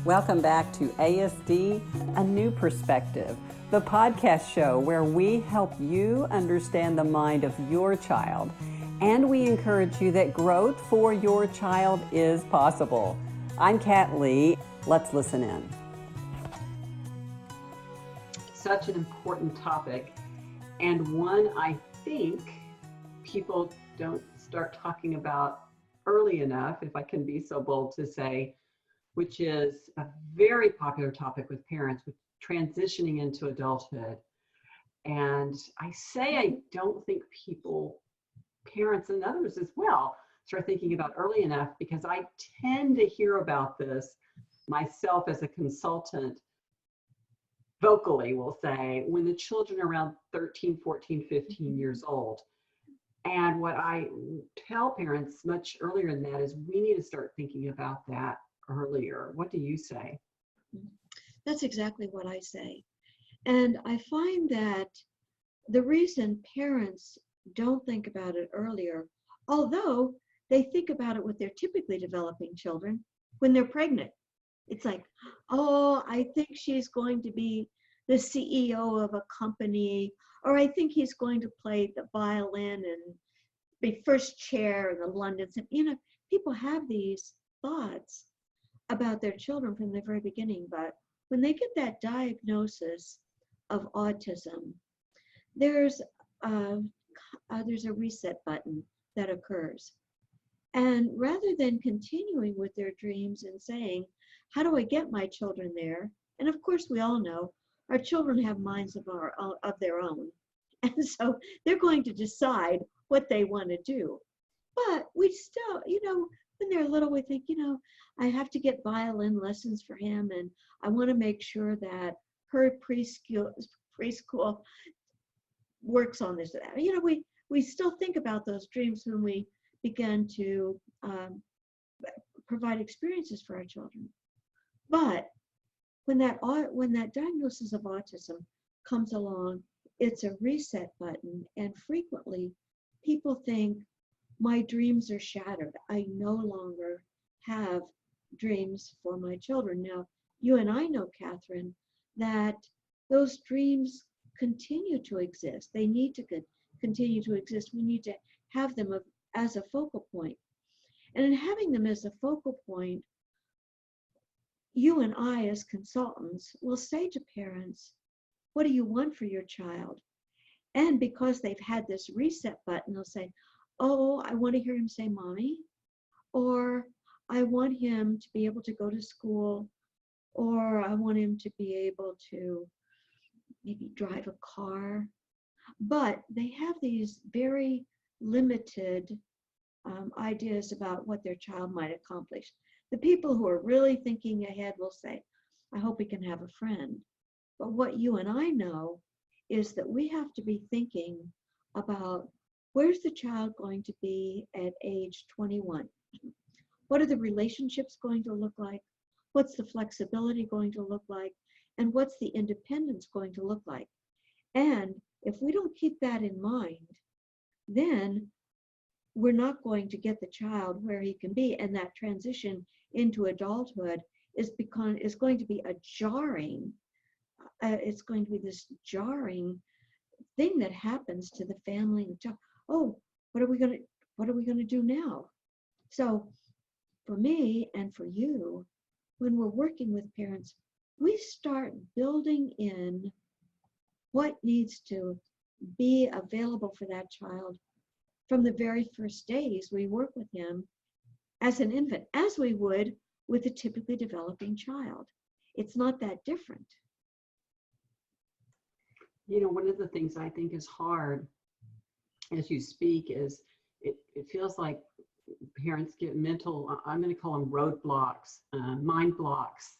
Welcome back to ASD, A New Perspective, the podcast show where we help you understand the mind of your child, and we encourage you that growth for your child is possible. I'm Kat Lee. Let's listen in. Such an important topic, and one I think people don't start talking about early enough, if I can be so bold to say, which is a very popular topic with parents with transitioning into adulthood. And I say I don't think people, parents and others as well, start thinking about early enough, because I tend to hear about this myself as a consultant vocally, we'll say, when the children are around 13, 14, 15 years old. And what I tell parents much earlier than that is we need to start thinking about that earlier. What do you say? That's exactly what I say. And I find that the reason parents don't think about it earlier, although they think about it with their typically developing children when they're pregnant. It's like, oh, I think she's going to be the CEO of a company, or I think he's going to play the violin and be first chair in the London. People have these thoughts about their children from the very beginning, but when they get that diagnosis of autism, there's a reset button that occurs. And rather than continuing with their dreams and saying, how do I get my children there? And of course, we all know our children have minds of their own. And so they're going to decide what they want to do. But we still, when they're little, we think, I have to get violin lessons for him, and I want to make sure that her preschool works on this. We still think about those dreams when we begin to provide experiences for our children. But when that diagnosis of autism comes along, it's a reset button, and frequently people think, my dreams are shattered. I no longer have dreams for my children. Now, you and I know, Catherine, that those dreams continue to exist. They need to continue to exist. We need to have them as a focal point. And in having them as a focal point, you and I as consultants will say to parents, what do you want for your child? And because they've had this reset button, they'll say, oh, I want to hear him say mommy, or I want him to be able to go to school, or I want him to be able to maybe drive a car. But they have these very limited ideas about what their child might accomplish. The people who are really thinking ahead will say, I hope he can have a friend. But what you and I know is that we have to be thinking about, where's the child going to be at age 21? What are the relationships going to look like? What's the flexibility going to look like? And what's the independence going to look like? And if we don't keep that in mind, then we're not going to get the child where he can be. And that transition into adulthood is going to be a jarring, it's going to be this jarring thing that happens to the family and the child. Oh, what are we going to do now? So for me and for you, when we're working with parents, we start building in what needs to be available for that child from the very first days we work with him as an infant, as we would with a typically developing child. It's not that different. One of the things I think is hard as you speak is it feels like parents get mental, I'm going to call them roadblocks, mind blocks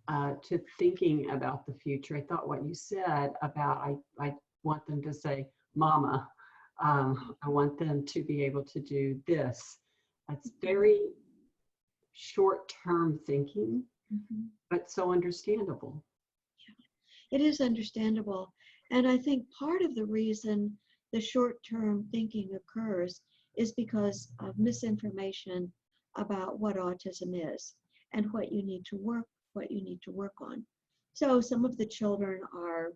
to thinking about the future. I thought what you said about I want them to say mama, I want them to be able to do this. That's very short-term thinking, but so understandable. It is understandable. And I think part of the reason the short-term thinking occurs is because of misinformation about what autism is and what you need to work what you need to work on. So some of the children are,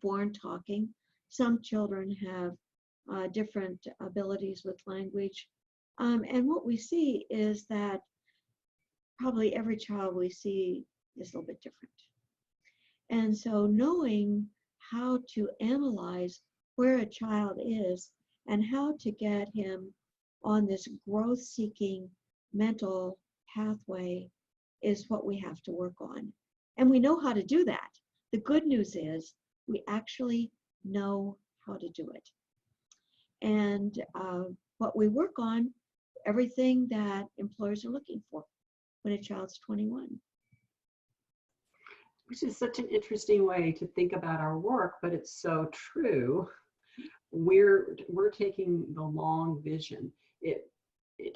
born talking. Some children have different abilities with language. And what we see is that probably every child we see is a little bit different. And so knowing how to analyze where a child is and how to get him on this growth-seeking mental pathway is what we have to work on. And we know how to do that. The good news is we actually know how to do it. And what we work on, everything that employers are looking for when a child's 21. Which is such an interesting way to think about our work, but it's so true. We're taking the long vision. It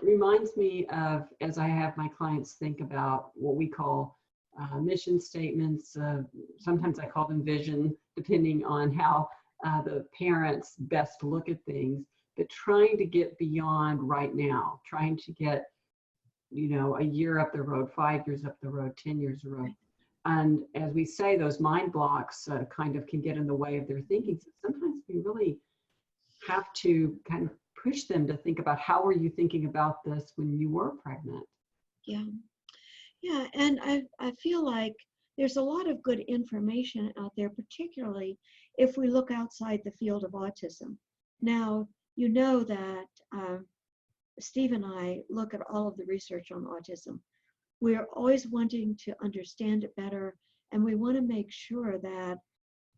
reminds me of, as I have my clients think about what we call mission statements. Sometimes I call them vision, depending on how the parents best look at things, but trying to get beyond right now, trying to get, a year up the road, 5 years up the road, 10 years up the road. And as we say, those mind blocks kind of can get in the way of their thinking. So sometimes we really have to kind of push them to think about, how were you thinking about this when you were pregnant? Yeah. Yeah, and I feel like there's a lot of good information out there, particularly if we look outside the field of autism. Now, you know that Steve and I look at all of the research on autism. We're always wanting to understand it better, and we want to make sure that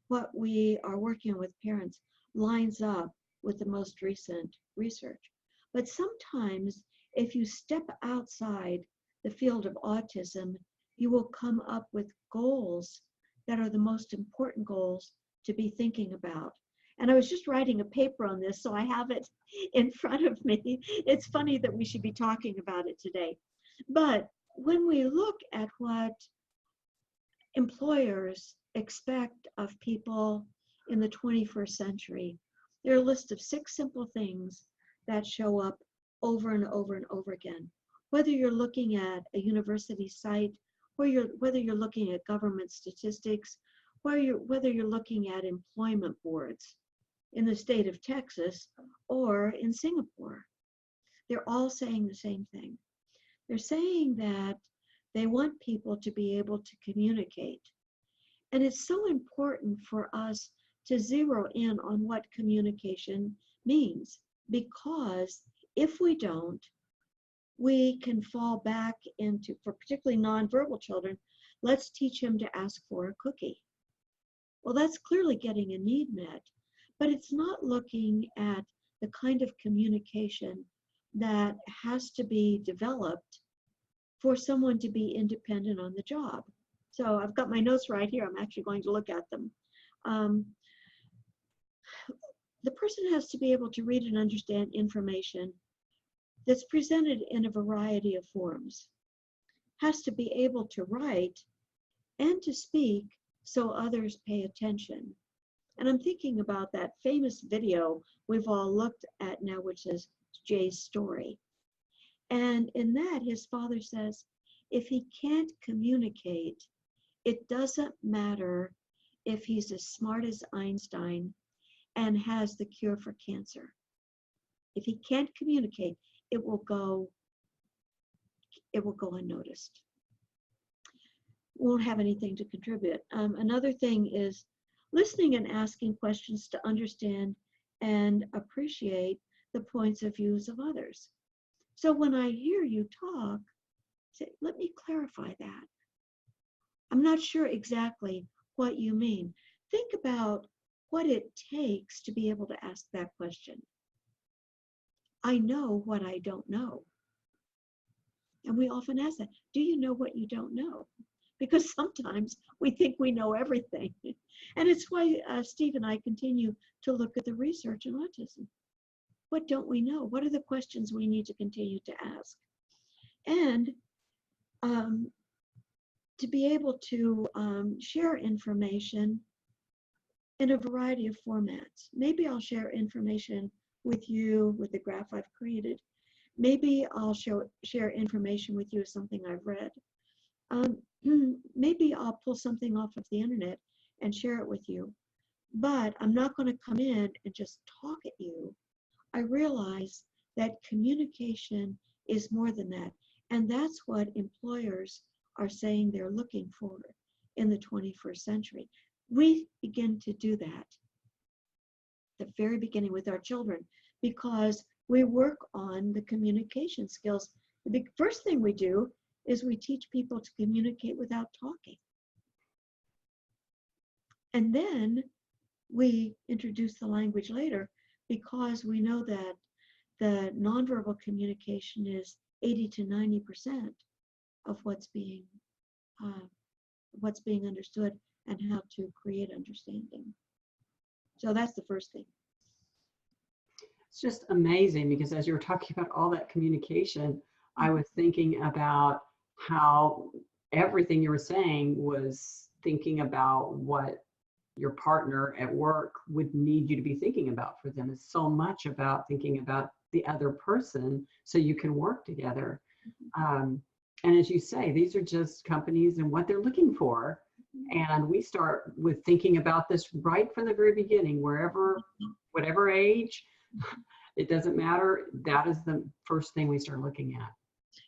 what we are working with parents lines up with the most recent research. But sometimes if you step outside the field of autism, you will come up with goals that are the most important goals to be thinking about. And I was just writing a paper on this, so I have it in front of me. It's funny that we should be talking about it today. But when we look at what employers expect of people in the 21st century, there are a list of 6 simple things that show up over and over and over again. Whether you're looking at a university site, whether you're looking at government statistics, whether you're looking at employment boards in the state of Texas or in Singapore, they're all saying the same thing. They're saying that they want people to be able to communicate. And it's so important for us to zero in on what communication means, because if we don't, we can fall back into, for particularly nonverbal children, let's teach him to ask for a cookie. Well, that's clearly getting a need met, but it's not looking at the kind of communication that has to be developed for someone to be independent on the job. So I've got my notes right here. I'm actually going to look at them. The person has to be able to read and understand information that's presented in a variety of forms, has to be able to write and to speak so others pay attention. And I'm thinking about that famous video we've all looked at now, which is Jay's story. And in that, his father says, if he can't communicate, it doesn't matter if he's as smart as Einstein and has the cure for cancer. If he can't communicate, it will go unnoticed. Won't have anything to contribute. Another thing is listening and asking questions to understand and appreciate the points of views of others. So when I hear you talk, say, let me clarify that. I'm not sure exactly what you mean. Think about what it takes to be able to ask that question. I know what I don't know. And we often ask that, do you know what you don't know? Because sometimes we think we know everything. And it's why Steve and I continue to look at the research in autism. What don't we know? What are the questions we need to continue to ask? And to be able to share information in a variety of formats. Maybe I'll share information with you with the graph I've created. Maybe I'll share information with you of something I've read. um, maybe I'll pull something off of the internet and share it with you, but I'm not going to come in and just talk at you. I realize that communication is more than that. And that's what employers are saying they're looking for in the 21st century. We begin to do that at the very beginning with our children because we work on the communication skills. The first thing we do is we teach people to communicate without talking. And then we introduce the language later because we know that the nonverbal communication is 80 to 90% of what's being understood and how to create understanding. So that's the first thing. It's just amazing because as you were talking about all that communication, I was thinking about how everything you were saying was thinking about what your partner at work would need you to be thinking about for them. It's so much about thinking about the other person so you can work together. And as you say, these are just companies and what they're looking for. And we start with thinking about this right from the very beginning, whatever age, it doesn't matter. That is the first thing we start looking at.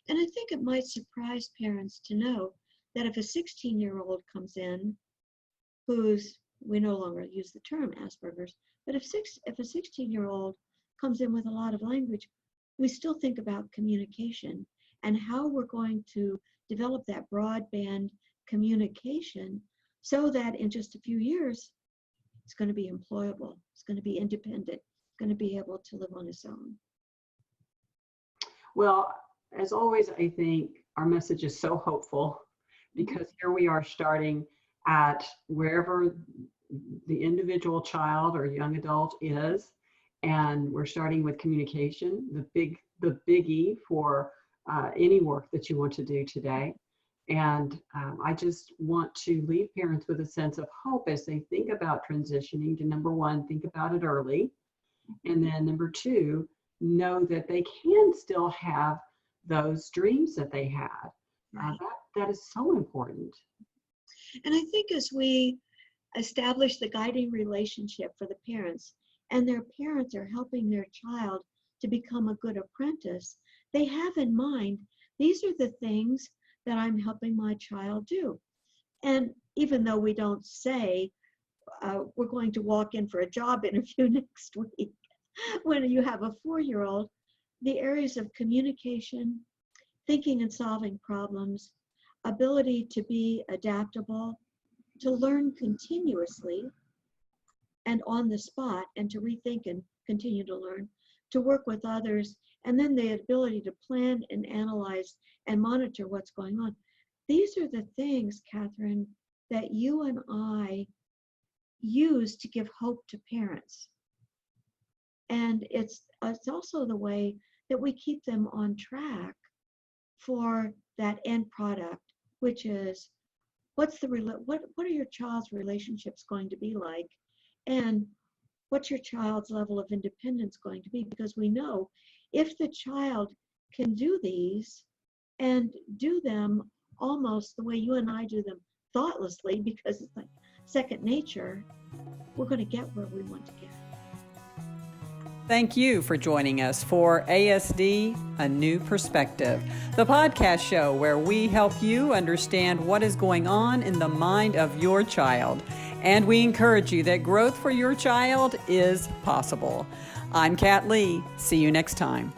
And I think it might surprise parents to know that if a 16-year-old comes in we no longer use the term Asperger's, but if a 16-year-old comes in with a lot of language, we still think about communication and how we're going to develop that broadband communication so that in just a few years, it's going to be employable, it's going to be independent, it's going to be able to live on its own. Well, as always, I think our message is so hopeful because here we are starting at wherever the individual child or young adult is, and we're starting with communication, the biggie for any work that you want to do today. And I just want to leave parents with a sense of hope as they think about transitioning to, number one, think about it early. And then number two, know that they can still have those dreams that they had. That is so important. And I think as we establish the guiding relationship for the parents, and their parents are helping their child to become a good apprentice, they have in mind, these are the things that I'm helping my child do. And even though we don't say, we're going to walk in for a job interview next week, when you have a 4-year-old, the areas of communication, thinking and solving problems, ability to be adaptable, to learn continuously and on the spot, and to rethink and continue to learn, to work with others, and then the ability to plan and analyze and monitor what's going on. These are the things, Catherine, that you and I use to give hope to parents. And it's also the way that we keep them on track for that end product, which is what are your child's relationships going to be like, and what's your child's level of independence going to be? Because we know if the child can do these and do them almost the way you and I do them thoughtlessly, because it's like second nature, we're going to get where we want to get. Thank you for joining us for ASD, A New Perspective, the podcast show where we help you understand what is going on in the mind of your child. And we encourage you that growth for your child is possible. I'm Kat Lee. See you next time.